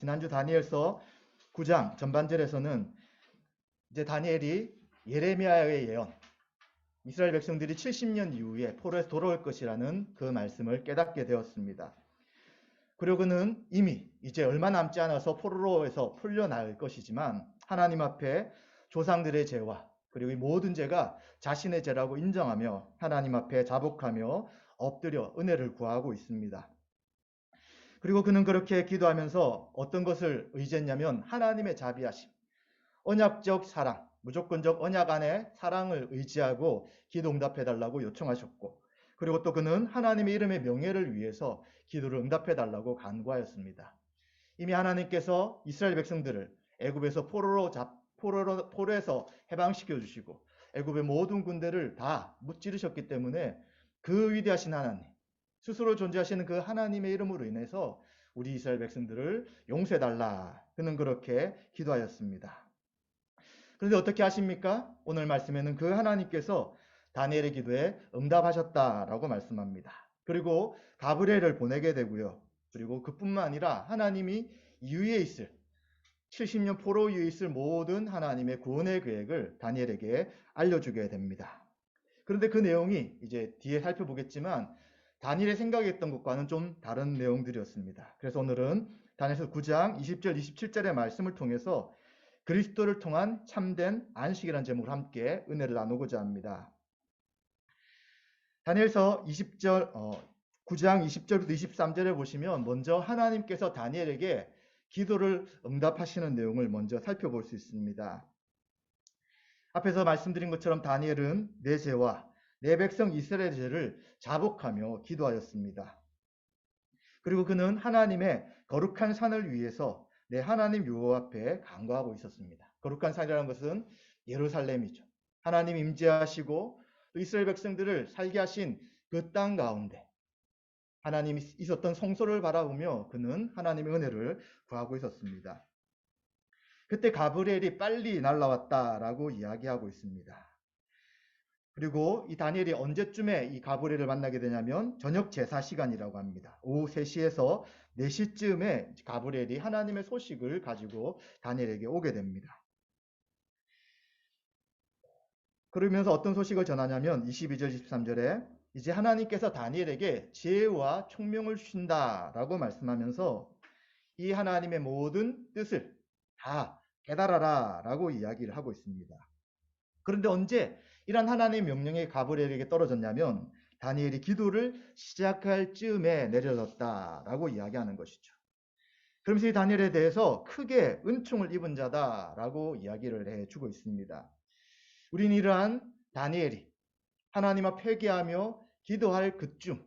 지난주 다니엘서 9장 전반절에서는 이제 다니엘이 예레미야의 예언, 이스라엘 백성들이 70년 이후에 포로에서 돌아올 것이라는 그 말씀을 깨닫게 되었습니다. 그리고 그는 이미 이제 얼마 남지 않아서 포로에서 풀려날 것이지만 하나님 앞에 조상들의 죄와 그리고 이 모든 죄가 자신의 죄라고 인정하며 하나님 앞에 자복하며 엎드려 은혜를 구하고 있습니다. 그리고 그는 그렇게 기도하면서 어떤 것을 의지했냐면 하나님의 자비하심, 언약적 사랑, 무조건적 언약 안에 사랑을 의지하고 기도 응답해달라고 요청하셨고, 그리고 또 그는 하나님의 이름의 명예를 위해서 기도를 응답해달라고 간구하였습니다. 이미 하나님께서 이스라엘 백성들을 애굽에서 포로에서 해방시켜 주시고 애굽의 모든 군대를 다 무찌르셨기 때문에 그 위대하신 하나님, 스스로 존재하시는 그 하나님의 이름으로 인해서 우리 이스라엘 백성들을 용서해달라. 그는 그렇게 기도하였습니다. 그런데 어떻게 하십니까? 오늘 말씀에는 그 하나님께서 다니엘의 기도에 응답하셨다라고 말씀합니다. 그리고 가브리엘을 보내게 되고요. 그리고 그뿐만 아니라 하나님이 이후에 있을 70년 포로 이후에 있을 모든 하나님의 구원의 계획을 다니엘에게 알려주게 됩니다. 그런데 그 내용이 이제 뒤에 살펴보겠지만 다니엘이 생각했던 것과는 좀 다른 내용들이었습니다. 그래서 오늘은 다니엘서 9장 20절 27절의 말씀을 통해서 그리스도를 통한 참된 안식이라는 제목으로 함께 은혜를 나누고자 합니다. 다니엘서 9장 20절부터 23절에 보시면 먼저 하나님께서 다니엘에게 기도를 응답하시는 내용을 먼저 살펴볼 수 있습니다. 앞에서 말씀드린 것처럼 다니엘은 내 죄와 내 백성 이스라엘의 죄를 자복하며 기도하였습니다. 그리고 그는 하나님의 거룩한 산을 위해서 내 하나님 여호와 앞에 간구하고 있었습니다. 거룩한 산이라는 것은 예루살렘이죠. 하나님 임재하시고 또 이스라엘 백성들을 살게 하신 그 땅 가운데 하나님이 있었던 성소를 바라보며 그는 하나님의 은혜를 구하고 있었습니다. 그때 가브리엘이 빨리 날아왔다라고 이야기하고 있습니다. 그리고 이 다니엘이 언제쯤에 이 가브리엘을 만나게 되냐면 저녁 제사 시간이라고 합니다. 오후 3시에서 4시쯤에 가브리엘이 하나님의 소식을 가지고 다니엘에게 오게 됩니다. 그러면서 어떤 소식을 전하냐면 22절 23절에 이제 하나님께서 다니엘에게 지혜와 총명을 주신다라고 말씀하면서 이 하나님의 모든 뜻을 다 깨달아라 라고 이야기를 하고 있습니다. 그런데 언제 이런 하나님의 명령이 가브리엘에게 떨어졌냐면 다니엘이 기도를 시작할 즈음에 내려졌다라고 이야기하는 것이죠. 그러면서 이 다니엘에 대해서 크게 은총을 입은 자다라고 이야기를 해주고 있습니다. 우리는 이러한 다니엘이 하나님 앞 회개하며 기도할 그쯤,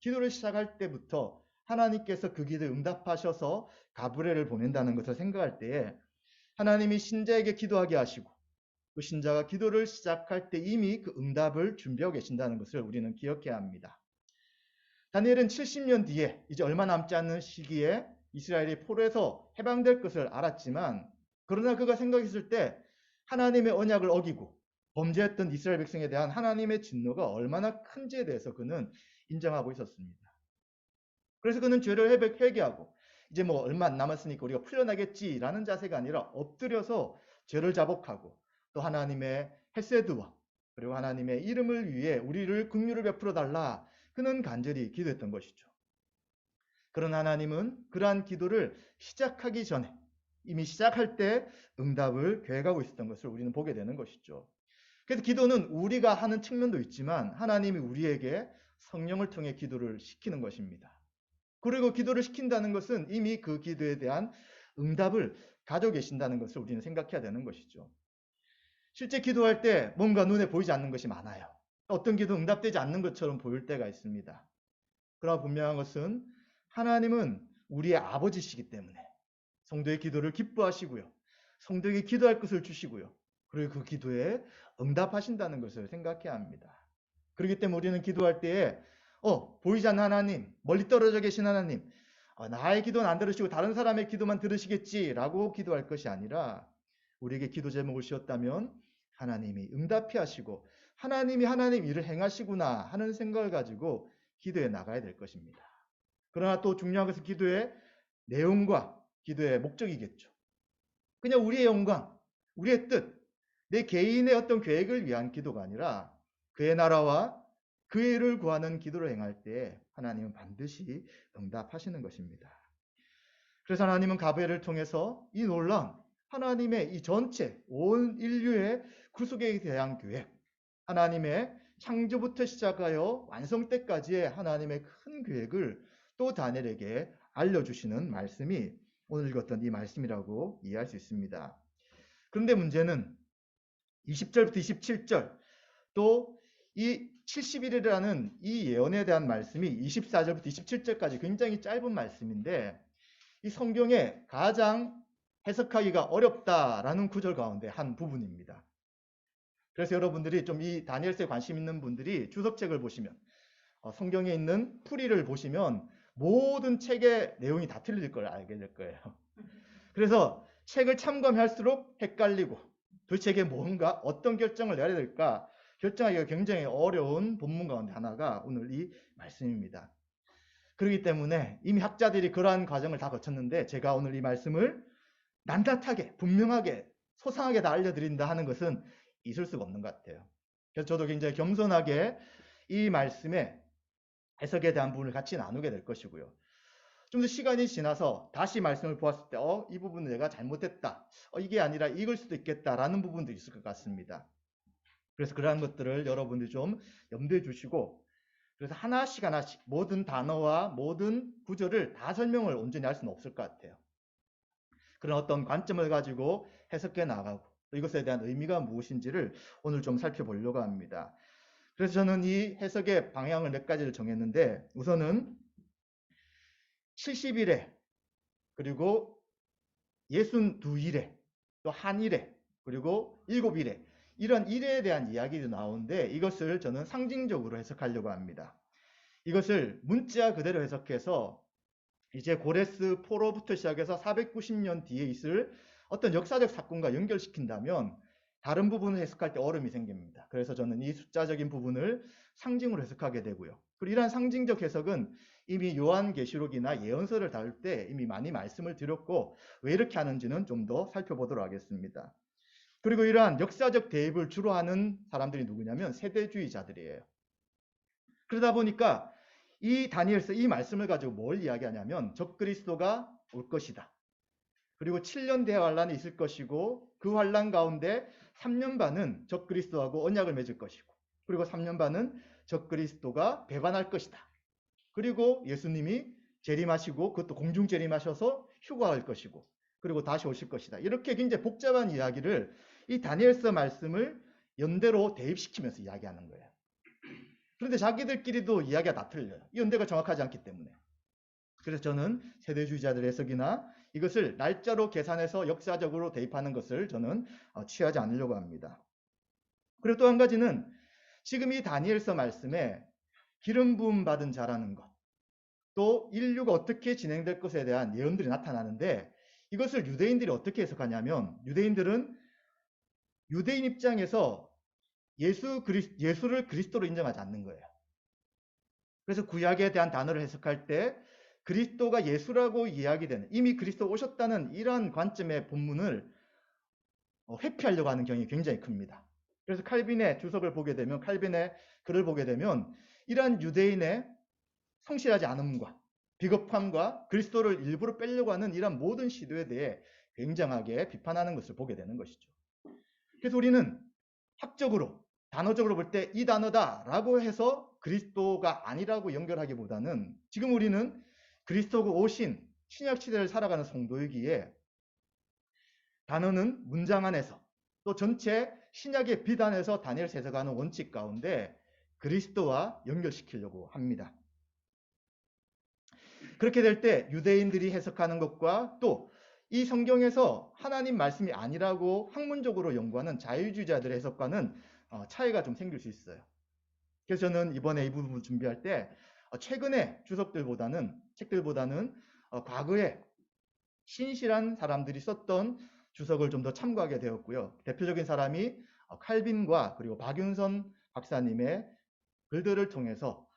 기도를 시작할 때부터 하나님께서 그 기도에 응답하셔서 가브리엘을 보낸다는 것을 생각할 때에 하나님이 신자에게 기도하게 하시고 그 신자가 기도를 시작할 때 이미 그 응답을 준비하고 계신다는 것을 우리는 기억해야 합니다. 다니엘은 70년 뒤에 이제 얼마 남지 않는 시기에 이스라엘이 포로에서 해방될 것을 알았지만 그러나 그가 생각했을 때 하나님의 언약을 어기고 범죄했던 이스라엘 백성에 대한 하나님의 진노가 얼마나 큰지에 대해서 그는 인정하고 있었습니다. 그래서 그는 죄를 회개하고 이제 뭐 얼마 안 남았으니까 우리가 풀려나겠지라는 자세가 아니라 엎드려서 죄를 자복하고 또 하나님의 헤세드와 그리고 하나님의 이름을 위해 우리를 긍휼을 베풀어 달라 그는 간절히 기도했던 것이죠. 그런 하나님은 그러한 기도를 시작하기 전에 이미 시작할 때 응답을 계획하고 있었던 것을 우리는 보게 되는 것이죠. 그래서 기도는 우리가 하는 측면도 있지만 하나님이 우리에게 성령을 통해 기도를 시키는 것입니다. 그리고 기도를 시킨다는 것은 이미 그 기도에 대한 응답을 가지고 계신다는 것을 우리는 생각해야 되는 것이죠. 실제 기도할 때 뭔가 눈에 보이지 않는 것이 많아요. 어떤 기도 응답되지 않는 것처럼 보일 때가 있습니다. 그러나 분명한 것은 하나님은 우리의 아버지시기 때문에 성도의 기도를 기뻐하시고요. 성도에게 기도할 것을 주시고요. 그리고 그 기도에 응답하신다는 것을 생각해야 합니다. 그렇기 때문에 우리는 기도할 때에 보이지 않는 하나님, 멀리 떨어져 계신 하나님, 나의 기도는 안 들으시고 다른 사람의 기도만 들으시겠지라고 기도할 것이 아니라 우리에게 기도 제목을 씌웠다면 하나님이 응답해 하시고 하나님이 하나님 일을 행하시구나 하는 생각을 가지고 기도해 나가야 될 것입니다. 그러나 또 중요한 것은 기도의 내용과 기도의 목적이겠죠. 그냥 우리의 영광, 우리의 뜻, 내 개인의 어떤 계획을 위한 기도가 아니라 그의 나라와 그의 일을 구하는 기도를 행할 때 하나님은 반드시 응답하시는 것입니다. 그래서 하나님은 가브엘을 통해서 이 놀라운 하나님의 이 전체 온 인류의 구속에 대한 계획, 하나님의 창조부터 시작하여 완성 때까지의 하나님의 큰 계획을 또 다니엘에게 알려주시는 말씀이 오늘 읽었던 이 말씀이라고 이해할 수 있습니다. 그런데 문제는 20절부터 27절 또 이 70일이라는 이 예언에 대한 말씀이 24절부터 27절까지 굉장히 짧은 말씀인데 이 성경에 가장 해석하기가 어렵다라는 구절 가운데 한 부분입니다. 그래서 여러분들이 좀 이 다니엘서에 관심 있는 분들이 주석책을 보시면 성경에 있는 풀이를 보시면 모든 책의 내용이 다 틀릴 걸 알게 될 거예요. 그래서 책을 참고하면 할수록 헷갈리고 도대체 이게 뭔가 어떤 결정을 내야 될까 결정하기가 굉장히 어려운 본문 가운데 하나가 오늘 이 말씀입니다. 그렇기 때문에 이미 학자들이 그러한 과정을 다 거쳤는데 제가 오늘 이 말씀을 낱낱하게 분명하게 소상하게 다 알려드린다 하는 것은 있을 수가 없는 것 같아요. 그래서 저도 굉장히 겸손하게 이 말씀의 해석에 대한 부분을 같이 나누게 될 것이고요. 좀 더 시간이 지나서 다시 말씀을 보았을 때 이 부분은 내가 잘못했다. 이게 아니라 이걸 수도 있겠다라는 부분도 있을 것 같습니다. 그래서 그러한 것들을 여러분들이 좀 염두에 두시고 그래서 하나씩 모든 단어와 모든 구절을 다 설명을 온전히 할 수는 없을 것 같아요. 그런 어떤 관점을 가지고 해석해 나가고 이것에 대한 의미가 무엇인지를 오늘 좀 살펴보려고 합니다. 그래서 저는 이 해석의 방향을 몇 가지를 정했는데 우선은 70일에 그리고 62일에 또 한일에 그리고 7일에 이런 일에 대한 이야기도 나오는데 이것을 저는 상징적으로 해석하려고 합니다. 이것을 문자 그대로 해석해서 이제 고레스 포로부터 시작해서 490년 뒤에 있을 어떤 역사적 사건과 연결시킨다면 다른 부분을 해석할 때 어려움이 생깁니다. 그래서 저는 이 숫자적인 부분을 상징으로 해석하게 되고요. 그리고 이러한 상징적 해석은 이미 요한계시록이나 예언서를 다룰 때 이미 많이 말씀을 드렸고 왜 이렇게 하는지는 좀 더 살펴보도록 하겠습니다. 그리고 이러한 역사적 대입을 주로 하는 사람들이 누구냐면 세대주의자들이에요. 그러다 보니까 이 다니엘서 이 말씀을 가지고 뭘 이야기하냐면 적그리스도가 올 것이다. 그리고 7년 대환란이 있을 것이고 그 환란 가운데 3년 반은 적그리스도하고 언약을 맺을 것이고 그리고 3년 반은 적그리스도가 배반할 것이다. 그리고 예수님이 재림하시고 그것도 공중 재림하셔서 휴가할 것이고 그리고 다시 오실 것이다. 이렇게 굉장히 복잡한 이야기를 이 다니엘서 말씀을 연대로 대입시키면서 이야기하는 거예요. 그런데 자기들끼리도 이야기가 다 틀려요. 이 연대가 정확하지 않기 때문에. 그래서 저는 세대주의자들의 해석이나 이것을 날짜로 계산해서 역사적으로 대입하는 것을 저는 취하지 않으려고 합니다. 그리고 또 한 가지는 지금 이 다니엘서 말씀에 기름 부음 받은 자라는 것, 또 인류가 어떻게 진행될 것에 대한 예언들이 나타나는데 이것을 유대인들이 어떻게 해석하냐면 유대인들은 유대인 입장에서 예수를 그리스도로 인정하지 않는 거예요. 그래서 구약에 대한 단어를 해석할 때 그리스도가 예수라고 이야기되는 이미 그리스도 오셨다는 이러한 관점의 본문을 회피하려고 하는 경향이 굉장히 큽니다. 그래서 칼빈의 주석을 보게 되면 칼빈의 글을 보게 되면 이러한 유대인의 성실하지 않음과 비겁함과 그리스도를 일부러 빼려고 하는 이러한 모든 시도에 대해 굉장하게 비판하는 것을 보게 되는 것이죠. 그래서 우리는 학적으로 단어적으로 볼 때 이 단어다라고 해서 그리스도가 아니라고 연결하기보다는 지금 우리는 그리스도가 오신 신약 시대를 살아가는 성도이기에 단어는 문장 안에서 또 전체 신약의 비단에서 다니엘 해석하는 원칙 가운데 그리스도와 연결시키려고 합니다. 그렇게 될 때 유대인들이 해석하는 것과 또 이 성경에서 하나님 말씀이 아니라고 학문적으로 연구하는 자유주의자들의 해석과는 차이가 좀 생길 수 있어요. 그래서 저는 이번에 이 부분을 준비할 때 최근의 책들보다는 과거에 신실한 사람들이 썼던 주석을 좀 더 참고하게 되었고요. 대표적인 사람이 칼빈과 그리고 박윤선 박사님의 글들을 통해서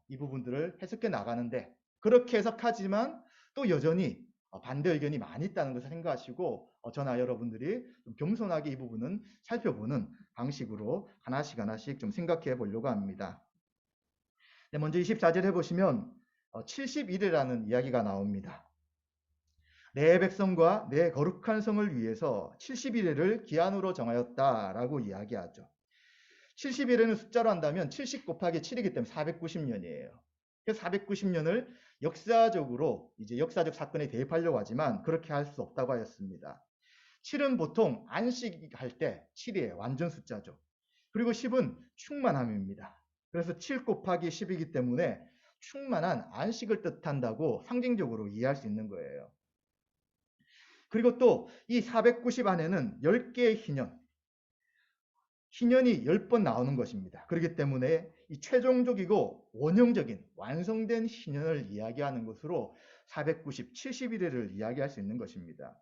이 부분들을 해석해 나가는데 그렇게 해석하지만 또 여전히 반대 의견이 많이 있다는 것을 생각하시고 저나 여러분들이 좀 겸손하게 이 부분은 살펴보는 방식으로 하나씩 좀 생각해 보려고 합니다. 네, 먼저 24절 해보시면 70일이라는 이야기가 나옵니다. 내 백성과 내 거룩한 성을 위해서 70일을 기한으로 정하였다라고 이야기하죠. 70일에는 숫자로 한다면 70 곱하기 7이기 때문에 490년이에요. 그래서 490년을 역사적으로 이제 역사적 사건에 대입하려고 하지만 그렇게 할 수 없다고 하였습니다. 7은 보통 안식할 때 7이에요. 완전 숫자죠. 그리고 10은 충만함입니다. 그래서 7 곱하기 10이기 때문에 충만한 안식을 뜻한다고 상징적으로 이해할 수 있는 거예요. 그리고 또 이 490 안에는 10개의 희년이 10번 나오는 것입니다. 그렇기 때문에 이 최종적이고 원형적인 완성된 희년을 이야기하는 것으로 490, 71회를 이야기할 수 있는 것입니다.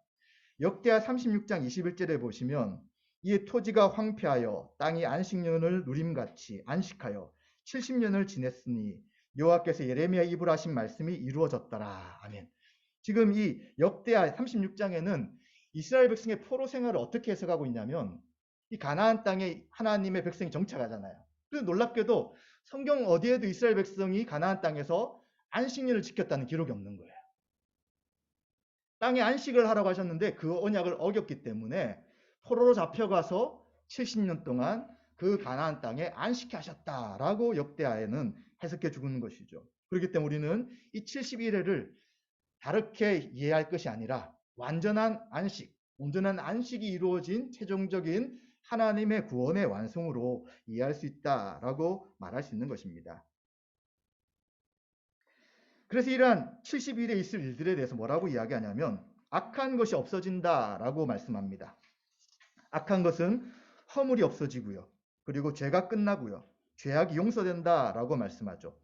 역대하 36장 21절에 보시면 이 토지가 황폐하여 땅이 안식년을 누림같이 안식하여 70년을 지냈으니 여호와께서 예레미야 입으로 하신 말씀이 이루어졌더라. 아멘. 지금 이 역대하 36장에는 이스라엘 백성의 포로 생활을 어떻게 해석하고 있냐면 이 가나안 땅에 하나님의 백성이 정착하잖아요. 그래서 놀랍게도 성경 어디에도 이스라엘 백성이 가나안 땅에서 안식년을 지켰다는 기록이 없는 거예요. 땅에 안식을 하라고 하셨는데 그 언약을 어겼기 때문에 포로로 잡혀가서 70년 동안 그 가나안 땅에 안식케 하셨다라고 역대하에는 해석해 주고 있는 것이죠. 그렇기 때문에 우리는 이 71회를 다르게 이해할 것이 아니라 완전한 안식, 온전한 안식이 이루어진 최종적인 하나님의 구원의 완성으로 이해할 수 있다라고 말할 수 있는 것입니다. 그래서 이러한 70일에 있을 일들에 대해서 뭐라고 이야기하냐면 악한 것이 없어진다라고 말씀합니다. 악한 것은 허물이 없어지고요. 그리고 죄가 끝나고요. 죄악이 용서된다라고 말씀하죠.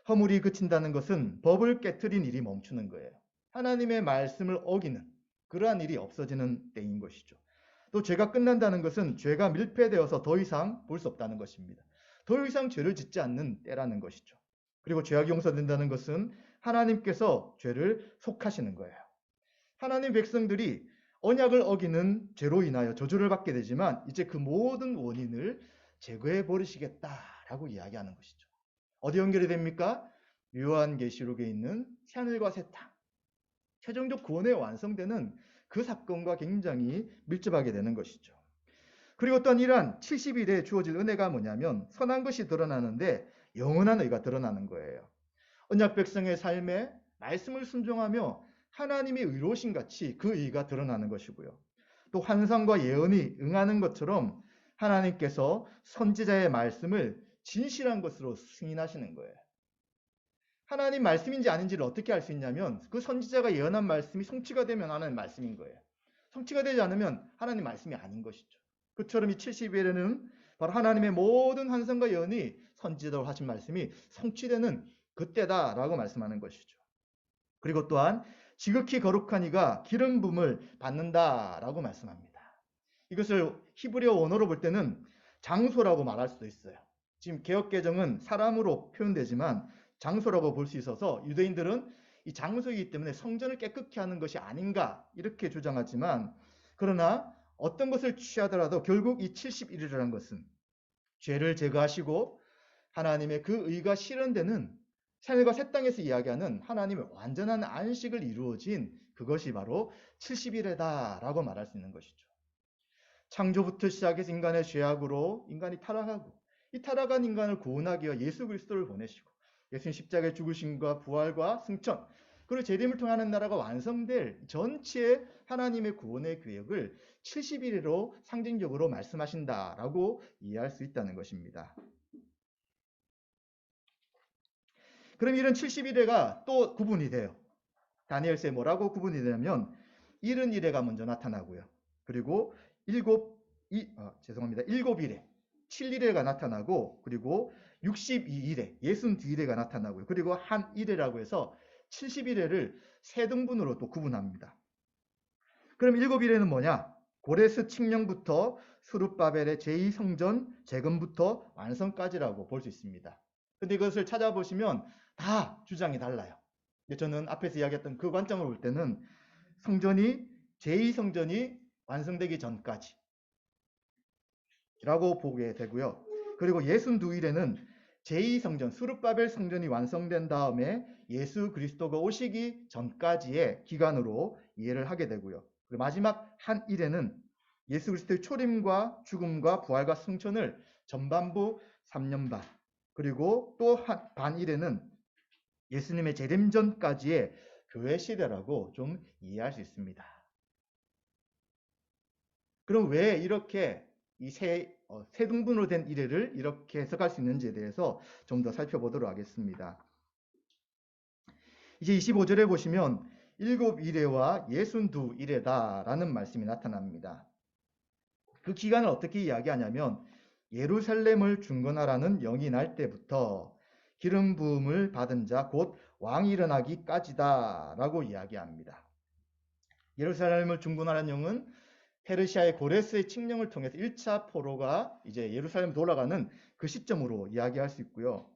허물이 그친다는 것은 법을 깨트린 일이 멈추는 거예요. 하나님의 말씀을 어기는 그러한 일이 없어지는 때인 것이죠. 또 죄가 끝난다는 것은 죄가 밀폐되어서 더 이상 볼 수 없다는 것입니다. 더 이상 죄를 짓지 않는 때라는 것이죠. 그리고 죄악이 용서된다는 것은 하나님께서 죄를 속하시는 거예요. 하나님 백성들이 언약을 어기는 죄로 인하여 저주를 받게 되지만 이제 그 모든 원인을 제거해 버리시겠다라고 이야기하는 것이죠. 어디 연결이 됩니까? 요한계시록에 있는 새하늘과 새 땅. 최종적 구원의 완성되는 그 사건과 굉장히 밀접하게 되는 것이죠. 그리고 또한 이러한 70일에 주어질 은혜가 뭐냐면 선한 것이 드러나는데 영원한 의가 드러나는 거예요. 언약 백성의 삶에 말씀을 순종하며 하나님의 의로우신 같이 그 의가 드러나는 것이고요. 또 환상과 예언이 응하는 것처럼 하나님께서 선지자의 말씀을 진실한 것으로 승인하시는 거예요. 하나님 말씀인지 아닌지를 어떻게 알 수 있냐면 그 선지자가 예언한 말씀이 성취가 되면 하나님 말씀인 거예요. 성취가 되지 않으면 하나님 말씀이 아닌 것이죠. 그처럼 이 70일에는 바로 하나님의 모든 환상과 예언이 선지자로 하신 말씀이 성취되는 그때다라고 말씀하는 것이죠. 그리고 또한 지극히 거룩한 이가 기름 부음을 받는다라고 말씀합니다. 이것을 히브리어 원어로 볼 때는 장소라고 말할 수도 있어요. 지금 개역개정은 사람으로 표현되지만 장소라고 볼 수 있어서 유대인들은 이 장소이기 때문에 성전을 깨끗게 하는 것이 아닌가 이렇게 주장하지만 그러나 어떤 것을 취하더라도 결국 이 71이라는 것은 죄를 제거하시고 하나님의 그 의가 실현되는 새하늘과 새 땅에서 이야기하는 하나님의 완전한 안식을 이루어진 그것이 바로 70일이다라고 말할 수 있는 것이죠. 창조부터 시작해서 인간의 죄악으로 인간이 타락하고 이 타락한 인간을 구원하기 위해 예수 그리스도를 보내시고 예수님 십자가의 죽으심과 부활과 승천 그리고 재림을 통하는 나라가 완성될 전체 하나님의 구원의 계획을 70일로 상징적으로 말씀하신다라고 이해할 수 있다는 것입니다. 그럼 이런 70일에가 또 구분이 돼요. 다니엘서에 뭐라고 구분이 되냐면 71회가 먼저 나타나고요. 그리고 7일에 7일에가 나타나고 그리고 62일에 62일에가 나타나고요. 그리고 한 일회라고 해서 71회를 세 등분으로 또 구분합니다. 그럼 7일에는 뭐냐? 고레스 칙령부터 스룹바벨의 제2성전 재건부터 완성까지라고 볼 수 있습니다. 근데 이것을 찾아보시면 다 주장이 달라요. 근데 저는 앞에서 이야기했던 그 관점을 볼 때는 성전이 제2성전이 완성되기 전까지 라고 보게 되고요. 그리고 62일에는 제2성전 수르바벨 성전이 완성된 다음에 예수 그리스도가 오시기 전까지의 기간으로 이해를 하게 되고요. 그리고 마지막 한 일에는 예수 그리스도의 초림과 죽음과 부활과 승천을 전반부 3년 반, 그리고 또 한 반일에는 예수님의 재림 전까지의 교회 시대라고 좀 이해할 수 있습니다. 그럼 왜 이렇게 이 세 등분으로 된 이래를 이렇게 해석할 수 있는지에 대해서 좀 더 살펴보도록 하겠습니다. 이제 25절에 보시면 7이레와 62이레다라는 말씀이 나타납니다. 그 기간을 어떻게 이야기하냐면 예루살렘을 중건하라는 영이 날 때부터 기름 부음을 받은 자 곧 왕이 일어나기까지다 라고 이야기합니다. 예루살렘을 중건하라는 영은 페르시아의 고레스의 칙령을 통해서 1차 포로가 이제 예루살렘 돌아가는 그 시점으로 이야기할 수 있고요.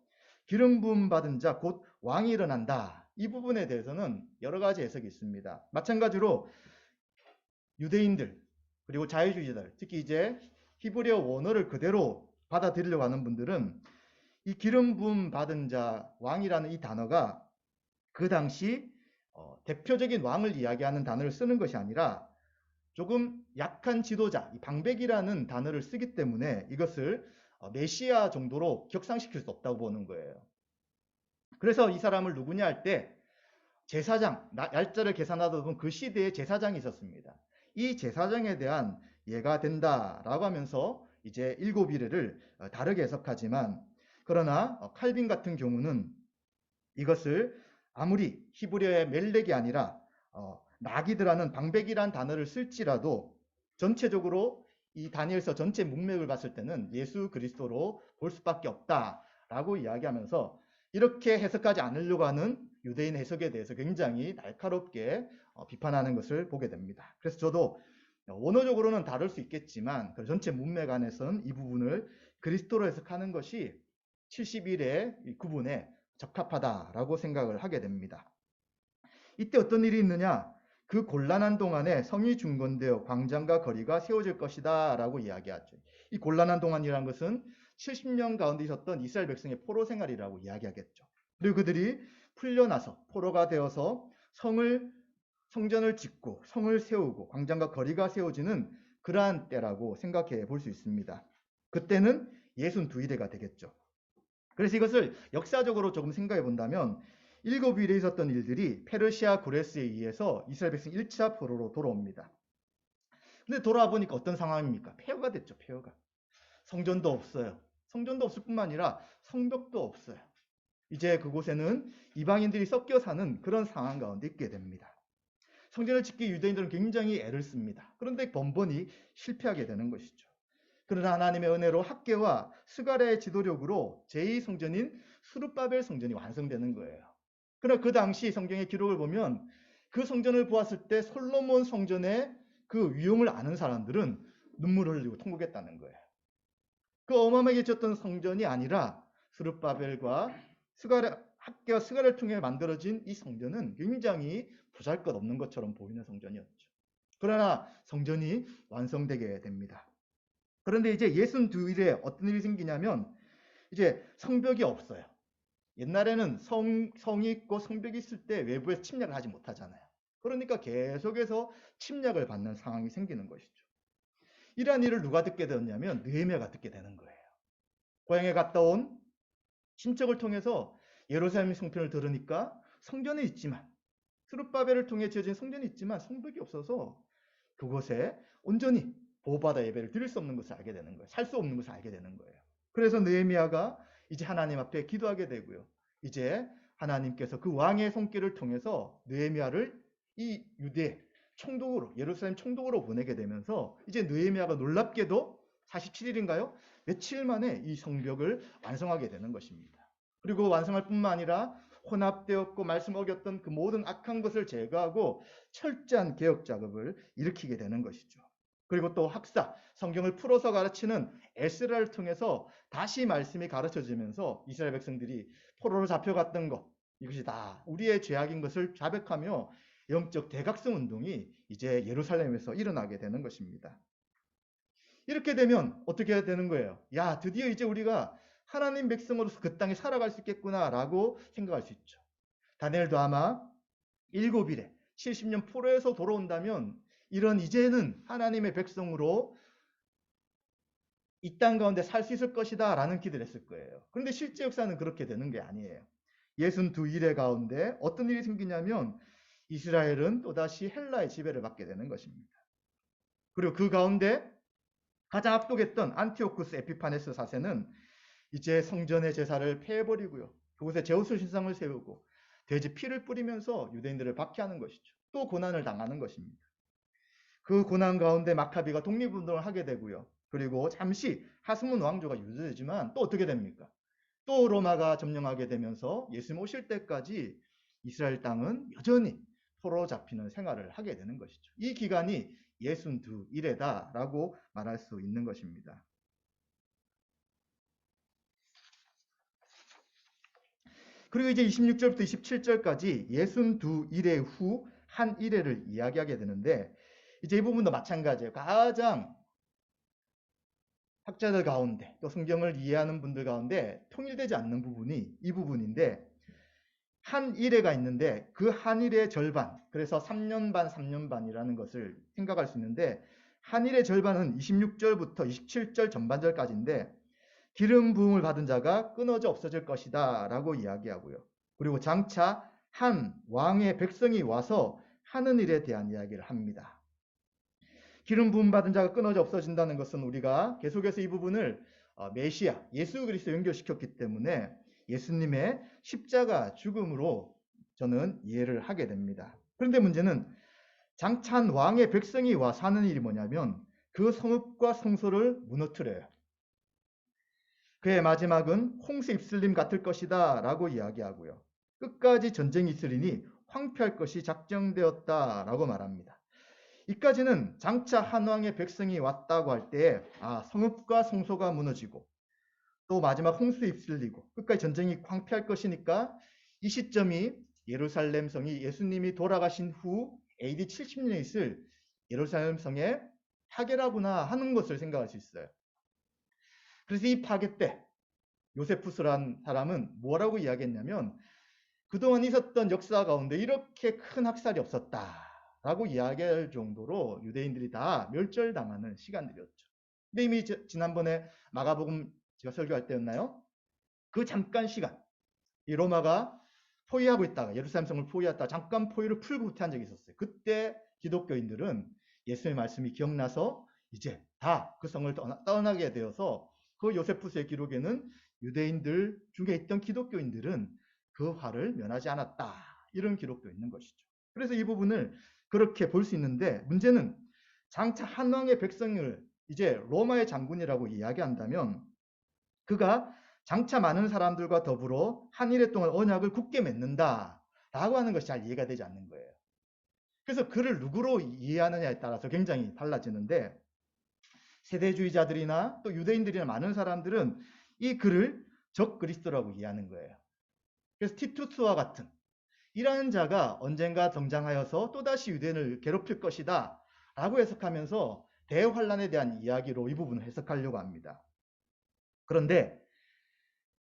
기름 부음 받은 자 곧 왕이 일어난다. 이 부분에 대해서는 여러 가지 해석이 있습니다. 마찬가지로 유대인들 그리고 자유주의자들, 특히 이제 히브리어 원어를 그대로 받아들이려고 하는 분들은 이 기름 부음 받은 자 왕이라는 이 단어가 그 당시 대표적인 왕을 이야기하는 단어를 쓰는 것이 아니라 조금 약한 지도자, 방백이라는 단어를 쓰기 때문에 이것을 메시아 정도로 격상시킬 수 없다고 보는 거예요. 그래서 이 사람을 누구냐 할 때 제사장, 날짜를 계산하다 보면 그 시대에 제사장이 있었습니다. 이 제사장에 대한 예가 된다라고 하면서 이제 7이레를 다르게 해석하지만, 그러나 칼빈 같은 경우는 이것을 아무리 히브리어의 멜렉이 아니라 나기드라는 방백이란 단어를 쓸지라도 전체적으로 이 다니엘서 전체 문맥을 봤을 때는 예수 그리스도로 볼 수밖에 없다라고 이야기하면서 이렇게 해석하지 않으려고 하는 유대인 해석에 대해서 굉장히 날카롭게 비판하는 것을 보게 됩니다. 그래서 저도 원어적으로는 다를 수 있겠지만 전체 문맥 안에서는 이 부분을 그리스도로 해석하는 것이 70일의 구분에 적합하다라고 생각을 하게 됩니다. 이때 어떤 일이 있느냐? 그 곤란한 동안에 성이 중건되어 광장과 거리가 세워질 것이다 라고 이야기하죠. 이 곤란한 동안이라는 것은 70년 가운데 있었던 이스라엘 백성의 포로 생활이라고 이야기하겠죠. 그리고 그들이 풀려나서 포로가 되어서 성전을 짓고 성을 세우고 광장과 거리가 세워지는 그러한 때라고 생각해 볼 수 있습니다. 그때는 62이레가 되겠죠. 그래서 이것을 역사적으로 조금 생각해 본다면 7일에 있었던 일들이 페르시아 고레스에 의해서 이스라엘 백성 1차 포로로 돌아옵니다. 근데 돌아와 보니까 어떤 상황입니까? 폐허가 됐죠. 폐허가. 성전도 없어요. 성전도 없을 뿐만 아니라 성벽도 없어요. 이제 그곳에는 이방인들이 섞여 사는 그런 상황 가운데 있게 됩니다. 성전을 짓기 유대인들은 굉장히 애를 씁니다. 그런데 번번이 실패하게 되는 것이죠. 그러나 하나님의 은혜로 학개와 스가랴의 지도력으로 제2성전인 수르바벨 성전이 완성되는 거예요. 그러나 그 당시 성경의 기록을 보면 그 성전을 보았을 때 솔로몬 성전의 그 위용을 아는 사람들은 눈물을 흘리고 통곡했다는 거예요. 그 어마어마하게 지었던 성전이 아니라 수르바벨과 학개와 스가랴를 통해 만들어진 이 성전은 굉장히 보잘것없는 것처럼 보이는 성전이었죠. 그러나 성전이 완성되게 됩니다. 그런데 이제 62일에 어떤 일이 생기냐면 이제 성벽이 없어요. 옛날에는 성이 있고 성벽이 있을 때 외부에서 침략을 하지 못하잖아요. 그러니까 계속해서 침략을 받는 상황이 생기는 것이죠. 이러한 일을 누가 듣게 되었냐면 느헤미야가 듣게 되는 거예요. 고향에 갔다 온 친척을 통해서 예루살렘 성편을 들으니까 성전은 있지만 스룹바벨을 통해 지어진 성전이 있지만 성벽이 없어서 그곳에 온전히 보호받아 예배를 드릴 수 없는 것을 알게 되는 거예요. 살 수 없는 것을 알게 되는 거예요. 그래서 느헤미야가 이제 하나님 앞에 기도하게 되고요. 이제 하나님께서 그 왕의 손길을 통해서 느헤미야를 이 유대 총독으로, 예루살렘 총독으로 보내게 되면서 이제 느헤미야가 놀랍게도 47일인가요? 며칠 만에 이 성벽을 완성하게 되는 것입니다. 그리고 완성할 뿐만 아니라 혼합되었고 말씀 어겼던 그 모든 악한 것을 제거하고 철저한 개혁 작업을 일으키게 되는 것이죠. 그리고 또 학사, 성경을 풀어서 가르치는 에스라를 통해서 다시 말씀이 가르쳐지면서 이스라엘 백성들이 포로로 잡혀갔던 것, 이것이 다 우리의 죄악인 것을 자백하며 영적 대각성 운동이 이제 예루살렘에서 일어나게 되는 것입니다. 이렇게 되면 어떻게 되는 거예요? 야, 드디어 이제 우리가 하나님 백성으로서 그 땅에 살아갈 수 있겠구나라고 생각할 수 있죠. 다니엘도 아마 7일에 70년 포로에서 돌아온다면 이런 이제는 하나님의 백성으로 이 땅 가운데 살 수 있을 것이다 라는 기대를 했을 거예요. 그런데 실제 역사는 그렇게 되는 게 아니에요. 62일의 가운데 어떤 일이 생기냐면 이스라엘은 또다시 헬라의 지배를 받게 되는 것입니다. 그리고 그 가운데 가장 악독했던 안티오쿠스 에피파네스 4세는 이제 성전의 제사를 폐해버리고요. 그곳에 제우스 신상을 세우고 돼지 피를 뿌리면서 유대인들을 박해하는 것이죠. 또 고난을 당하는 것입니다. 그 고난 가운데 마카비가 독립운동을 하게 되고요. 그리고 잠시 하스몬 왕조가 유지되지만 또 어떻게 됩니까? 또 로마가 점령하게 되면서 예수님 오실 때까지 이스라엘 땅은 여전히 포로 잡히는 생활을 하게 되는 것이죠. 이 기간이 62일에다라고 말할 수 있는 것입니다. 그리고 이제 26절부터 27절까지 62일의 후 한 일회를 이야기하게 되는데 이제 이 부분도 마찬가지예요. 가장 학자들 가운데 또 성경을 이해하는 분들 가운데 통일되지 않는 부분이 이 부분인데 한 일회가 있는데 그 한 일의 절반, 그래서 3년 반, 3년 반이라는 것을 생각할 수 있는데 한 일의 절반은 26절부터 27절 전반절까지인데 기름 부음을 받은 자가 끊어져 없어질 것이다 라고 이야기하고요. 그리고 장차 한 왕의 백성이 와서 하는 일에 대한 이야기를 합니다. 기름 부음 받은 자가 끊어져 없어진다는 것은 우리가 계속해서 이 부분을 메시아, 예수 그리스도 연결시켰기 때문에 예수님의 십자가 죽음으로 저는 이해를 하게 됩니다. 그런데 문제는 장차 한 왕의 백성이 와 사는 일이 뭐냐면 그 성읍과 성소를 무너뜨려요. 그의 마지막은 홍수 입슬림 같을 것이다 라고 이야기하고요. 끝까지 전쟁이 있으리니 황폐할 것이 작정되었다 라고 말합니다. 이까지는 장차 한왕의 백성이 왔다고 할 때 성읍과 성소가 무너지고 또 마지막 홍수 입슬리고 끝까지 전쟁이 황폐할 것이니까 이 시점이 예루살렘 성이 예수님이 돌아가신 후 AD 70년에 있을 예루살렘 성의 파괴라구나 하는 것을 생각할 수 있어요. 그래서 이 파괴 때 요세푸스란 사람은 뭐라고 이야기했냐면 그동안 있었던 역사 가운데 이렇게 큰 학살이 없었다라고 이야기할 정도로 유대인들이 다 멸절당하는 시간들이었죠. 근데 이미 지난번에 마가복음 제가 설교할 때였나요? 그 잠깐 시간 이 로마가 포위하고 있다가 예루살렘 성을 포위했다가 잠깐 포위를 풀고 후퇴한 적이 있었어요. 그때 기독교인들은 예수의 말씀이 기억나서 이제 다 그 성을 떠나게 되어서 그 요세푸스의 기록에는 유대인들 중에 있던 기독교인들은 그 화를 면하지 않았다. 이런 기록도 있는 것이죠. 그래서 이 부분을 그렇게 볼 수 있는데 문제는 장차 한왕의 백성을 이제 로마의 장군이라고 이야기한다면 그가 장차 많은 사람들과 더불어 한 일해 동안 언약을 굳게 맺는다 라고 하는 것이 잘 이해가 되지 않는 거예요. 그래서 그를 누구로 이해하느냐에 따라서 굉장히 달라지는데 세대주의자들이나 또 유대인들이나 많은 사람들은 이 글을 적 그리스도라고 이해하는 거예요. 그래서 티투스와 같은 이러한 자가 언젠가 등장하여서 또다시 유대인을 괴롭힐 것이다 라고 해석하면서 대환란에 대한 이야기로 이 부분을 해석하려고 합니다. 그런데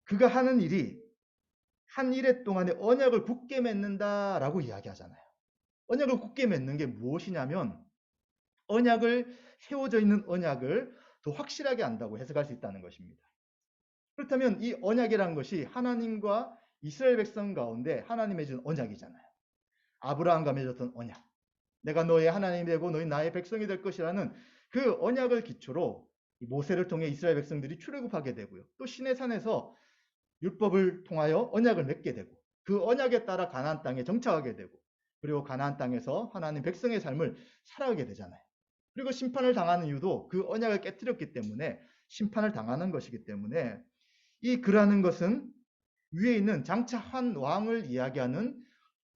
그가 하는 일이 한 일해 동안에 언약을 굳게 맺는다라고 이야기하잖아요. 언약을 굳게 맺는 게 무엇이냐면 언약을 세워져 있는 언약을 더 확실하게 안다고 해석할 수 있다는 것입니다. 그렇다면 이 언약이라는 것이 하나님과 이스라엘 백성 가운데 하나님이 준 언약이잖아요. 아브라함과 맺었던 언약. 내가 너의 하나님이 되고 너희 나의 백성이 될 것이라는 그 언약을 기초로 모세를 통해 이스라엘 백성들이 출애굽하게 되고요. 또 시내산에서 율법을 통하여 언약을 맺게 되고 그 언약에 따라 가나안 땅에 정착하게 되고 그리고 가나안 땅에서 하나님 백성의 삶을 살아가게 되잖아요. 그리고 심판을 당하는 이유도 그 언약을 깨뜨렸기 때문에 심판을 당하는 것이기 때문에 이 글하는 것은 위에 있는 장차 한 왕을 이야기하는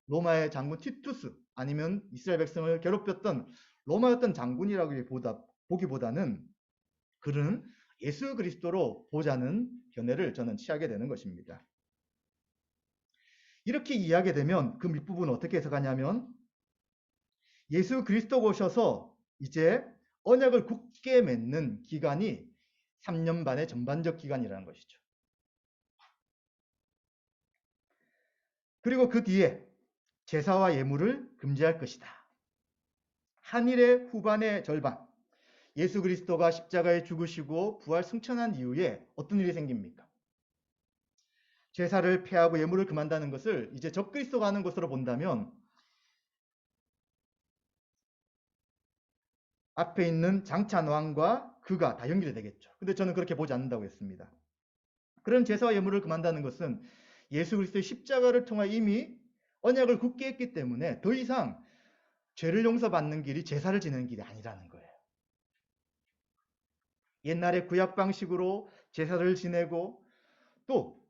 로마의 장군 티투스 아니면 이스라엘 백성을 괴롭혔던 로마였던 장군이라고 보기보다는 그는 예수 그리스도로 보자는 견해를 저는 취하게 되는 것입니다. 이렇게 이해하게 되면 그 밑부분은 어떻게 해석하냐면 예수 그리스도가 오셔서 이제 언약을 굳게 맺는 기간이 3년 반의 전반적 기간이라는 것이죠. 그리고 그 뒤에 제사와 예물을 금지할 것이다. 한일의 후반의 절반, 예수 그리스도가 십자가에 죽으시고 부활 승천한 이후에 어떤 일이 생깁니까? 제사를 폐하고 예물을 금한다는 것을 이제 적그리스도가 하는 것으로 본다면 앞에 있는 장찬왕과 그가 다 연결이 되겠죠. 근데 저는 그렇게 보지 않는다고 했습니다. 그런 제사와 예물을 금한다는 것은 예수 그리스도의 십자가를 통해 이미 언약을 굳게 했기 때문에 더 이상 죄를 용서받는 길이 제사를 지내는 길이 아니라는 거예요. 옛날에 구약 방식으로 제사를 지내고 또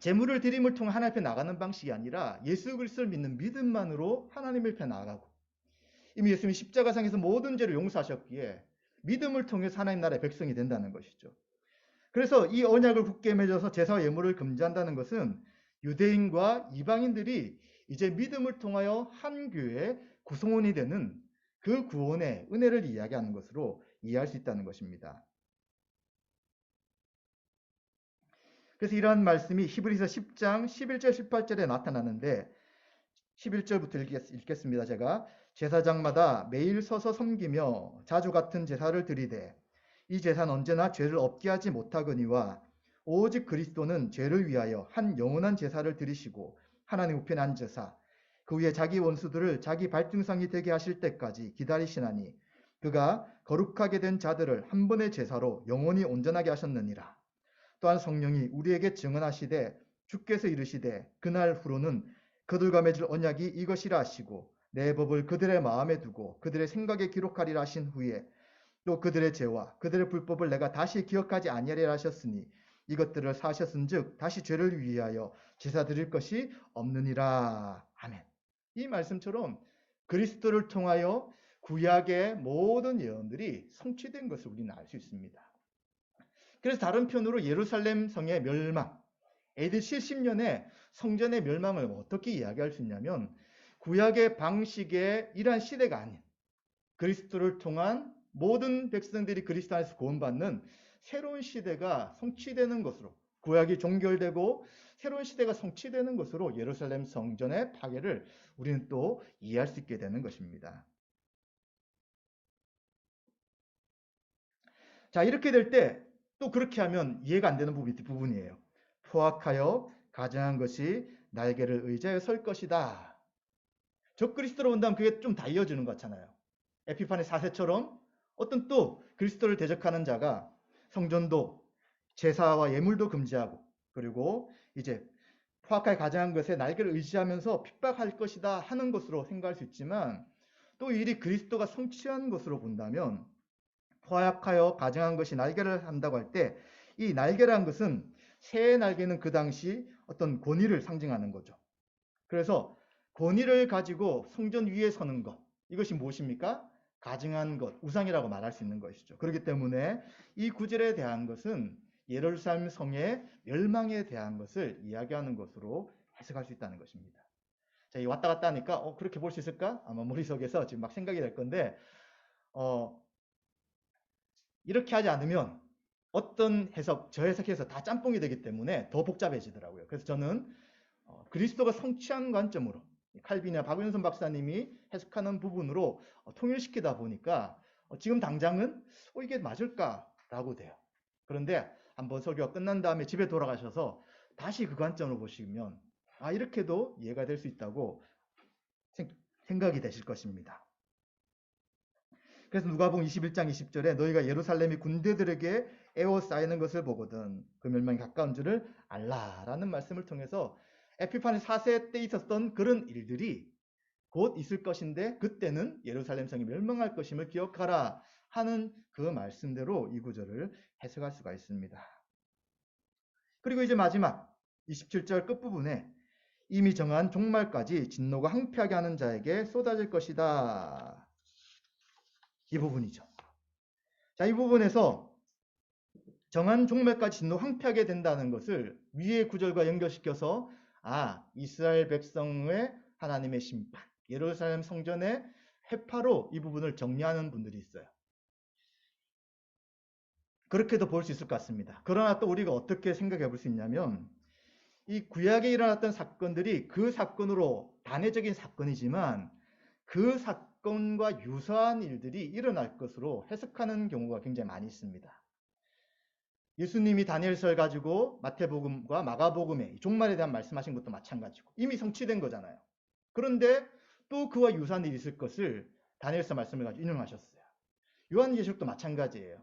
제물을 드림을 통해 하나님 앞에 나가는 방식이 아니라 예수 그리스도를 믿는 믿음만으로 하나님 앞에 나가고 이미 예수님이 십자가상에서 모든 죄를 용서하셨기에 믿음을 통해서 하나님 나라의 백성이 된다는 것이죠. 그래서 이 언약을 굳게 맺어서 제사와 예물을 금지한다는 것은 유대인과 이방인들이 이제 믿음을 통하여 한 교회의 구성원이 되는 그 구원의 은혜를 이야기하는 것으로 이해할 수 있다는 것입니다. 그래서 이러한 말씀이 히브리서 10장 11절 18절에 나타나는데 11절부터 읽겠습니다. 제가 제사장마다 매일 서서 섬기며 자주 같은 제사를 드리되 이 제사는 언제나 죄를 없게 하지 못하거니와 오직 그리스도는 죄를 위하여 한 영원한 제사를 드리시고 하나님 우편에 앉으사 그 위에 자기 원수들을 자기 발등상이 되게 하실 때까지 기다리시나니 그가 거룩하게 된 자들을 한 번의 제사로 영원히 온전하게 하셨느니라. 또한 성령이 우리에게 증언하시되 주께서 이르시되 그날 후로는 그들과 맺을 언약이 이것이라 하시고 내 법을 그들의 마음에 두고 그들의 생각에 기록하리라 하신 후에 또 그들의 죄와 그들의 불법을 내가 다시 기억하지 아니하리라 하셨으니 이것들을 사하셨은즉 다시 죄를 위하여 제사 드릴 것이 없느니라. 아멘. 이 말씀처럼 그리스도를 통하여 구약의 모든 예언들이 성취된 것을 우리는 알 수 있습니다. 그래서 다른 편으로 예루살렘 성의 멸망, AD 70년에 성전의 멸망을 어떻게 이야기할 수 있냐면 구약의 방식의 이러한 시대가 아닌 그리스도를 통한 모든 백성들이 그리스도 안에서 구원받는 새로운 시대가 성취되는 것으로 구약이 종결되고 새로운 시대가 성취되는 것으로 예루살렘 성전의 파괴를 우리는 또 이해할 수 있게 되는 것입니다. 자, 이렇게 될 때 또 그렇게 하면 이해가 안 되는 부분이에요. 포악하여 가증한 것이 날개를 의지하여 설 것이다. 적그리스도로 본다면 그게 좀 다 이어지는 것 같잖아요. 에피파네 4세처럼 어떤 또 그리스도를 대적하는 자가 성전도 제사와 예물도 금지하고 그리고 이제 포악하게 가증한 것에 날개를 의지하면서 핍박할 것이다 하는 것으로 생각할 수 있지만 또 이 일이 그리스도가 성취한 것으로 본다면 포악하여 가증한 것이 날개를 한다고 할 때 이 날개라는 것은 새의 날개는 그 당시 어떤 권위를 상징하는 거죠. 그래서 권위를 가지고 성전 위에 서는 것, 이것이 무엇입니까? 가증한 것, 우상이라고 말할 수 있는 것이죠. 그렇기 때문에 이 구절에 대한 것은 예루살렘 성의 멸망에 대한 것을 이야기하는 것으로 해석할 수 있다는 것입니다. 자, 이 왔다 갔다 하니까 그렇게 볼 수 있을까? 아마 머릿속에서 지금 막 생각이 될 건데 이렇게 하지 않으면 어떤 해석, 저 해석해서 다 짬뽕이 되기 때문에 더 복잡해지더라고요. 그래서 저는 그리스도가 성취한 관점으로 칼빈이나 박윤선 박사님이 해석하는 부분으로 통일시키다 보니까 지금 당장은 이게 맞을까라고 돼요. 그런데 한번 설교가 끝난 다음에 집에 돌아가셔서 다시 그 관점으로 보시면 이렇게도 이해가 될 수 있다고 생각이 되실 것입니다. 그래서 누가복음 21장 20절에 너희가 예루살렘이 군대들에게 에워싸이는 것을 보거든 그 멸망이 가까운 줄을 알라라는 말씀을 통해서 에피파네 4세 때 있었던 그런 일들이 곧 있을 것인데 그때는 예루살렘 성이 멸망할 것임을 기억하라 하는 그 말씀대로 이 구절을 해석할 수가 있습니다. 그리고 이제 마지막 27절 끝부분에 이미 정한 종말까지 진노가 항폐하게 하는 자에게 쏟아질 것이다. 이 부분이죠. 자, 이 부분에서 정한 종말까지 진노 황폐하게 된다는 것을 위의 구절과 연결시켜서 이스라엘 백성의 하나님의 심판, 예루살렘 성전의 회파로 이 부분을 정리하는 분들이 있어요. 그렇게도 볼 수 있을 것 같습니다. 그러나 또 우리가 어떻게 생각해 볼 수 있냐면 이 구약에 일어났던 사건들이 그 사건으로 단회적인 사건이지만 그 사건과 유사한 일들이 일어날 것으로 해석하는 경우가 굉장히 많이 있습니다. 예수님이 다니엘서를 가지고 마태복음과 마가복음의 종말에 대한 말씀하신 것도 마찬가지고 이미 성취된 거잖아요. 그런데 또 그와 유사한 일이 있을 것을 다니엘서 말씀을 가지고 인용하셨어요. 요한계시록도 마찬가지예요.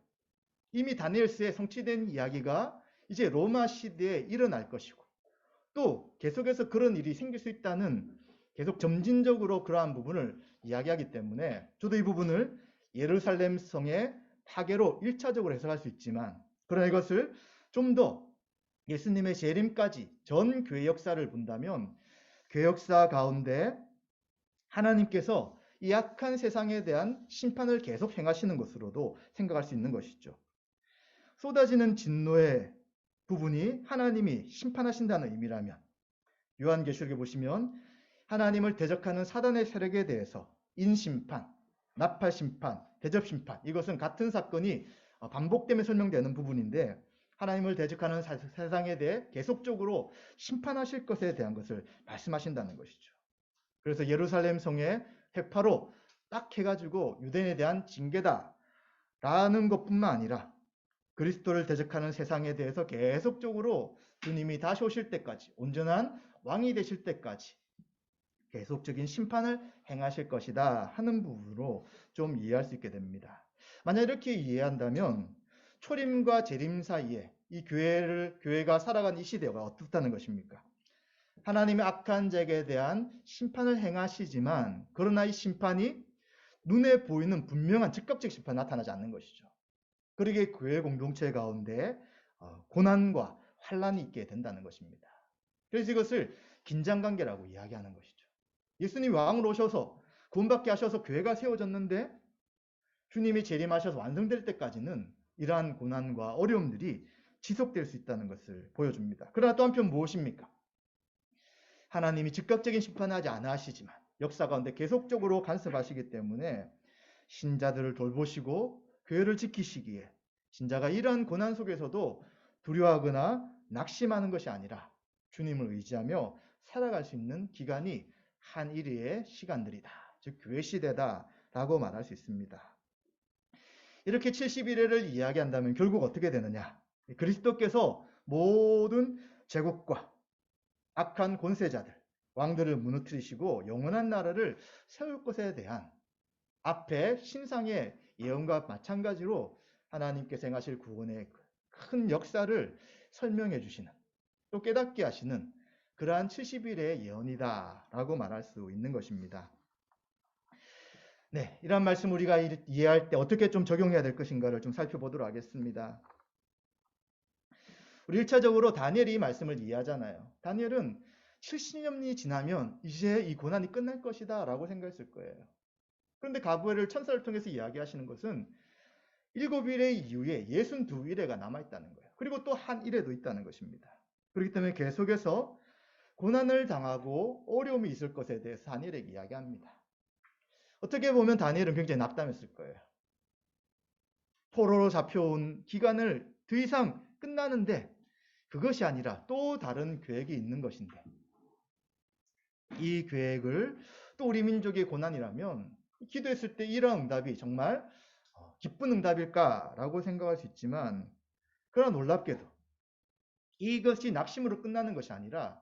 이미 다니엘서에 성취된 이야기가 이제 로마 시대에 일어날 것이고 또 계속해서 그런 일이 생길 수 있다는 계속 점진적으로 그러한 부분을 이야기하기 때문에 저도 이 부분을 예루살렘 성의 파괴로 1차적으로 해석할 수 있지만 그러나 이것을 좀 더 예수님의 재림까지 전 교회 역사를 본다면 교회 역사 가운데 하나님께서 이 악한 세상에 대한 심판을 계속 행하시는 것으로도 생각할 수 있는 것이죠. 쏟아지는 진노의 부분이 하나님이 심판하신다는 의미라면 요한계시록에 보시면 하나님을 대적하는 사단의 세력에 대해서 인심판, 나팔심판, 대접심판 이것은 같은 사건이 반복되며 설명되는 부분인데 하나님을 대적하는 세상에 대해 계속적으로 심판하실 것에 대한 것을 말씀하신다는 것이죠. 그래서 예루살렘 성의 회파로 딱 해가지고 유대인에 대한 징계다라는 것뿐만 아니라 그리스도를 대적하는 세상에 대해서 계속적으로 주님이 다시 오실 때까지 온전한 왕이 되실 때까지 계속적인 심판을 행하실 것이다 하는 부분으로 좀 이해할 수 있게 됩니다. 만약 이렇게 이해한다면 초림과 재림 사이에 이 교회가 살아간 이 시대가 어떻다는 것입니까? 하나님의 악한 자에 대한 심판을 행하시지만 그러나 이 심판이 눈에 보이는 분명한 즉각적 심판이 나타나지 않는 것이죠. 그러기에 교회 공동체 가운데 고난과 환란이 있게 된다는 것입니다. 그래서 이것을 긴장관계라고 이야기하는 것이죠. 예수님이 왕으로 오셔서 구원받게 하셔서 교회가 세워졌는데 주님이 재림하셔서 완성될 때까지는 이러한 고난과 어려움들이 지속될 수 있다는 것을 보여줍니다. 그러나 또 한편 무엇입니까? 하나님이 즉각적인 심판을 하지 않아 하시지만 역사 가운데 계속적으로 간섭하시기 때문에 신자들을 돌보시고 교회를 지키시기에 신자가 이러한 고난 속에서도 두려워하거나 낙심하는 것이 아니라 주님을 의지하며 살아갈 수 있는 기간이 한 일의 시간들이다. 즉 교회 시대다라고 말할 수 있습니다. 이렇게 70일을 이야기한다면 결국 어떻게 되느냐? 그리스도께서 모든 제국과 악한 권세자들, 왕들을 무너뜨리시고 영원한 나라를 세울 것에 대한 앞에 신상의 예언과 마찬가지로 하나님께서 행하실 구원의 큰 역사를 설명해 주시는 또 깨닫게 하시는 그러한 70일의 예언이다라고 말할 수 있는 것입니다. 네, 이런 말씀 우리가 이해할 때 어떻게 좀 적용해야 될 것인가를 좀 살펴보도록 하겠습니다. 우리 1차적으로 다니엘이 이 말씀을 이해하잖아요. 다니엘은 70년이 지나면 이제 이 고난이 끝날 것이다 라고 생각했을 거예요. 그런데 가브엘을 천사를 통해서 이야기하시는 것은 7일의 이후에 62일에가 남아있다는 거예요. 그리고 또 한 일에도 있다는 것입니다. 그렇기 때문에 계속해서 고난을 당하고 어려움이 있을 것에 대해서 다니엘에게 이야기합니다. 어떻게 보면 다니엘은 굉장히 낙담했을 거예요. 포로로 잡혀온 기간을 더 이상 끝나는데 그것이 아니라 또 다른 계획이 있는 것인데 이 계획을 또 우리 민족의 고난이라면 기도했을 때 이런 응답이 정말 기쁜 응답일까라고 생각할 수 있지만 그러나 놀랍게도 이것이 낙심으로 끝나는 것이 아니라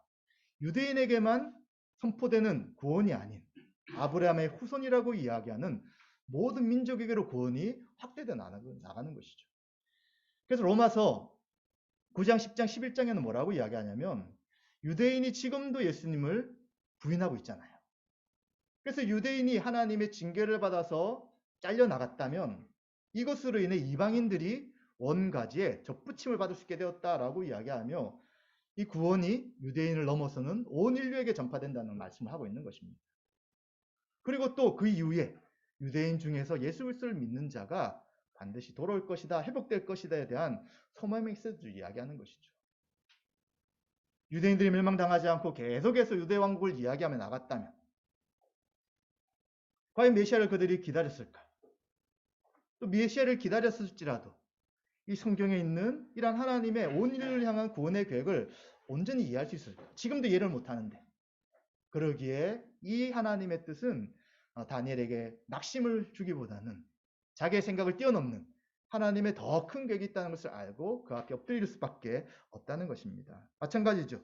유대인에게만 선포되는 구원이 아닌 아브라함의 후손이라고 이야기하는 모든 민족에게로 구원이 확대되어 나가는 것이죠. 그래서 로마서 9장, 10장, 11장에는 뭐라고 이야기하냐면 유대인이 지금도 예수님을 부인하고 있잖아요. 그래서 유대인이 하나님의 징계를 받아서 잘려나갔다면 이것으로 인해 이방인들이 원가지에 접붙임을 받을 수 있게 되었다라고 이야기하며 이 구원이 유대인을 넘어서는 온 인류에게 전파된다는 말씀을 하고 있는 것입니다. 그리고 또 그 이후에 유대인 중에서 예수 그리스도를 믿는 자가 반드시 돌아올 것이다, 회복될 것이다에 대한 소망의 메시지를 이야기하는 것이죠. 유대인들이 멸망당하지 않고 계속해서 유대 왕국을 이야기하며 나갔다면 과연 메시아를 그들이 기다렸을까? 또 메시아를 기다렸을지라도 이 성경에 있는 이러한 하나님의 온 인류를 향한 구원의 계획을 온전히 이해할 수 있을까? 지금도 이해를 못하는데. 그러기에 이 하나님의 뜻은 다니엘에게 낙심을 주기보다는 자기의 생각을 뛰어넘는 하나님의 더 큰 계획이 있다는 것을 알고 그 앞에 엎드릴 수밖에 없다는 것입니다. 마찬가지죠.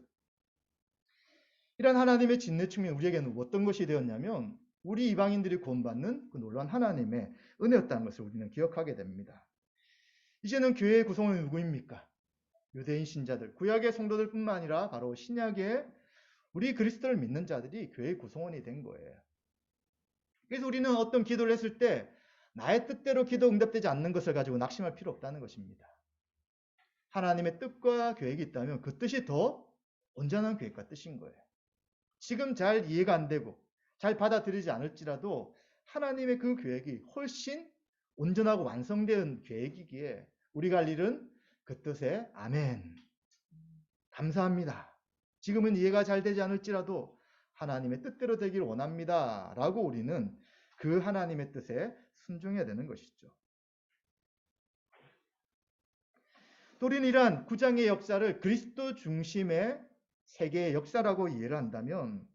이런 하나님의 진노의 측면 우리에게는 어떤 것이 되었냐면 우리 이방인들이 구원받는 그 놀라운 하나님의 은혜였다는 것을 우리는 기억하게 됩니다. 이제는 교회의 구성원은 누구입니까? 유대인 신자들, 구약의 성도들뿐만 아니라 바로 신약의 우리 그리스도를 믿는 자들이 교회의 구성원이 된 거예요. 그래서 우리는 어떤 기도를 했을 때 나의 뜻대로 기도 응답되지 않는 것을 가지고 낙심할 필요 없다는 것입니다. 하나님의 뜻과 계획이 있다면 그 뜻이 더 온전한 계획과 뜻인 거예요. 지금 잘 이해가 안 되고 잘 받아들이지 않을지라도 하나님의 그 계획이 훨씬 온전하고 완성된 계획이기에 우리가 할 일은 그 뜻에 아멘, 감사합니다. 지금은 이해가 잘 되지 않을지라도 하나님의 뜻대로 되기를 원합니다. 라고 우리는 그 하나님의 뜻에 순종해야 되는 것이죠. 또 우리는 이러한 구장의 역사를 그리스도 중심의 세계의 역사라고 이해를 한다면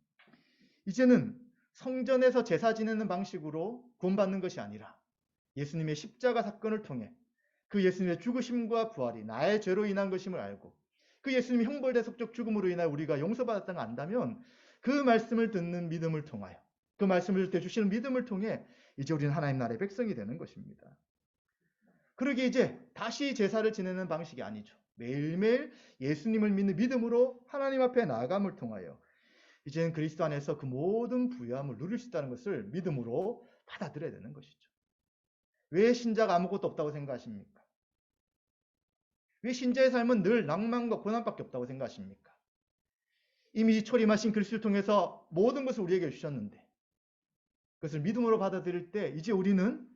이제는 성전에서 제사 지내는 방식으로 구원받는 것이 아니라 예수님의 십자가 사건을 통해 그 예수님의 죽으심과 부활이 나의 죄로 인한 것임을 알고 그 예수님의 형벌대속적 죽음으로 인하여 우리가 용서받았다는 걸 안다면 그 말씀을 듣는 믿음을 통하여 그 말씀을 들을 때 주시는 믿음을 통해 이제 우리는 하나님 나라의 백성이 되는 것입니다. 그러기에 이제 다시 제사를 지내는 방식이 아니죠. 매일매일 예수님을 믿는 믿음으로 하나님 앞에 나아감을 통하여 이제는 그리스도 안에서 그 모든 부유함을 누릴 수 있다는 것을 믿음으로 받아들여야 되는 것이죠. 왜 신자가 아무것도 없다고 생각하십니까? 왜 신자의 삶은 늘 낭만과 고난밖에 없다고 생각하십니까? 이미 초림하신 그리스도를 통해서 모든 것을 우리에게 주셨는데 그것을 믿음으로 받아들일 때 이제 우리는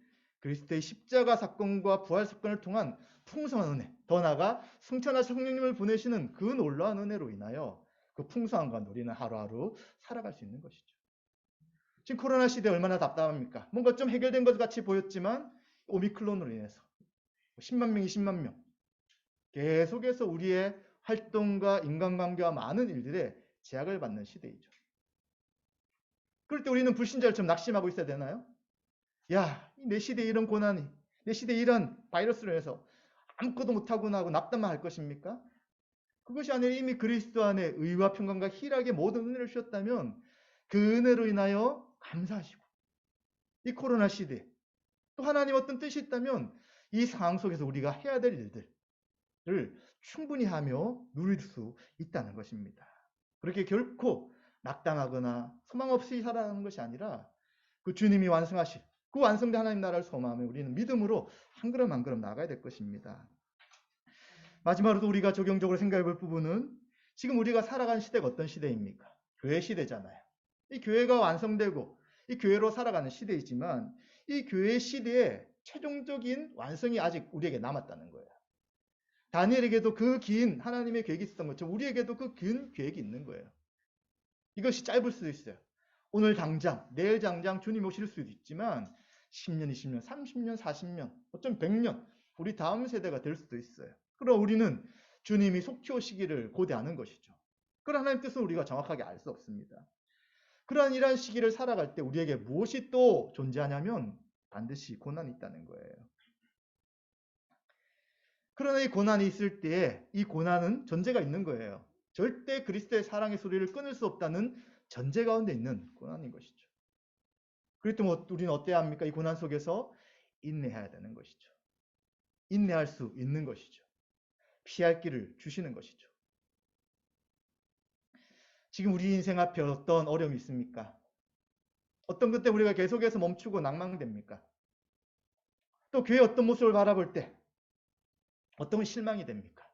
그리스도의 십자가 사건과 부활 사건을 통한 풍성한 은혜, 더 나아가 승천하신 성령님을 보내시는 그 놀라운 은혜로 인하여 그 풍성함과 우리는 하루하루 살아갈 수 있는 것이죠. 지금 코로나 시대에 얼마나 답답합니까? 뭔가 좀 해결된 것 같이 보였지만 오미크론으로 인해서 10만 명, 20만 명 계속해서 우리의 활동과 인간관계와 많은 일들에 제약을 받는 시대이죠. 그럴 때 우리는 불신자들처럼 낙심하고 있어야 되나요? 야, 내 시대에 이런 고난이, 내 시대에 이런 바이러스로 인해서 아무것도 못하구나 하고 낙담만 할 것입니까? 그것이 아니라 이미 그리스도 안에 의와 평강과 희락의 모든 은혜를 주셨다면 그 은혜로 인하여 감사하시고 이 코로나 시대에 또 하나님 어떤 뜻이 있다면 이 상황 속에서 우리가 해야 될 일들을 충분히 하며 누릴 수 있다는 것입니다. 그렇게 결코 낙담하거나 소망 없이 살아가는 것이 아니라 그 주님이 완성하실 그 완성된 하나님 나라를 소망하며 우리는 믿음으로 한 걸음 한 걸음 나아가야 될 것입니다. 마지막으로 우리가 적용적으로 생각해 볼 부분은 지금 우리가 살아가는 시대가 어떤 시대입니까? 교회 시대잖아요. 이 교회가 완성되고 이 교회로 살아가는 시대이지만 이 교회 시대에 최종적인 완성이 아직 우리에게 남았다는 거예요. 다니엘에게도 그 긴 하나님의 계획이 있었던 것처럼 우리에게도 그 긴 계획이 있는 거예요. 이것이 짧을 수도 있어요. 오늘 당장, 내일 당장 주님 오실 수도 있지만 10년, 20년, 30년, 40년, 어쩌면 100년 우리 다음 세대가 될 수도 있어요. 그럼 우리는 주님이 속히 오시기를 고대하는 것이죠. 그런 하나님 뜻은 우리가 정확하게 알 수 없습니다. 그러한 이러한 시기를 살아갈 때 우리에게 무엇이 또 존재하냐면 반드시 고난이 있다는 거예요. 그러나 이 고난이 있을 때에 이 고난은 전제가 있는 거예요. 절대 그리스도의 사랑의 소리를 끊을 수 없다는 전제 가운데 있는 고난인 것이죠. 그렇다면 우리는 어때야 합니까? 이 고난 속에서 인내해야 되는 것이죠. 인내할 수 있는 것이죠. 피할 길을 주시는 것이죠. 지금 우리 인생 앞에 어떤 어려움이 있습니까? 어떤 것 때문에 우리가 계속해서 멈추고 낭망됩니까? 또 교회의 어떤 모습을 바라볼 때 어떤 실망이 됩니까?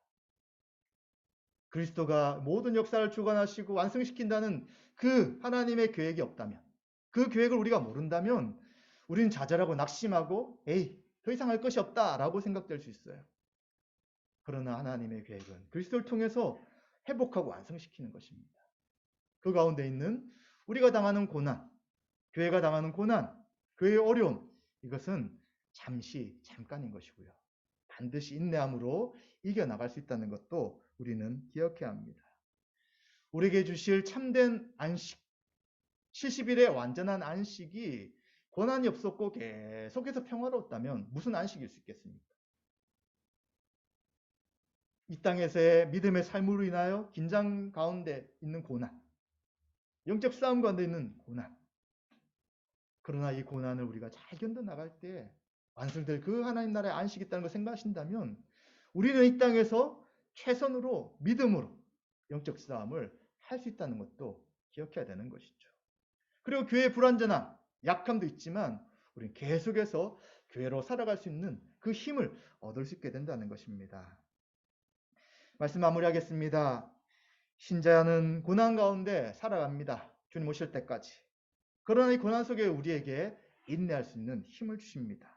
그리스도가 모든 역사를 주관하시고 완성시킨다는 그 하나님의 계획이 없다면, 그 계획을 우리가 모른다면 우리는 좌절하고 낙심하고 에이, 더 이상 할 것이 없다라고 생각될 수 있어요. 그러나 하나님의 계획은 그리스도를 통해서 회복하고 완성시키는 것입니다. 그 가운데 있는 우리가 당하는 고난, 교회가 당하는 고난, 그의 어려움, 이것은 잠깐인 것이고요. 반드시 인내함으로 이겨나갈 수 있다는 것도 우리는 기억해야 합니다. 우리에게 주실 참된 안식, 70일의 완전한 안식이 고난이 없었고 계속해서 평화로웠다면 무슨 안식일 수 있겠습니까? 이 땅에서의 믿음의 삶으로 인하여 긴장 가운데 있는 고난, 영적 싸움 가운데 있는 고난. 그러나 이 고난을 우리가 잘 견뎌나갈 때 완성될 그 하나님 나라의 안식이 있다는 걸 생각하신다면 우리는 이 땅에서 최선으로 믿음으로 영적 싸움을 할 수 있다는 것도 기억해야 되는 것이죠. 그리고 교회의 불완전함, 약함도 있지만 우리는 계속해서 교회로 살아갈 수 있는 그 힘을 얻을 수 있게 된다는 것입니다. 말씀 마무리하겠습니다. 신자는 고난 가운데 살아갑니다. 주님 오실 때까지. 그러나 이 고난 속에 우리에게 인내할 수 있는 힘을 주십니다.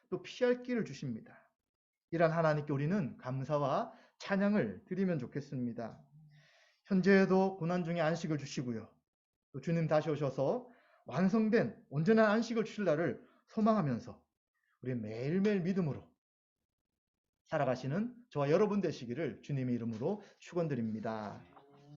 또 피할 길을 주십니다. 이런 하나님께 우리는 감사와 찬양을 드리면 좋겠습니다. 현재에도 고난 중에 안식을 주시고요. 또 주님 다시 오셔서 완성된 온전한 안식을 주실 날을 소망하면서 우리 매일매일 믿음으로 살아가시는 저와 여러분 되시기를 주님의 이름으로 축원드립니다.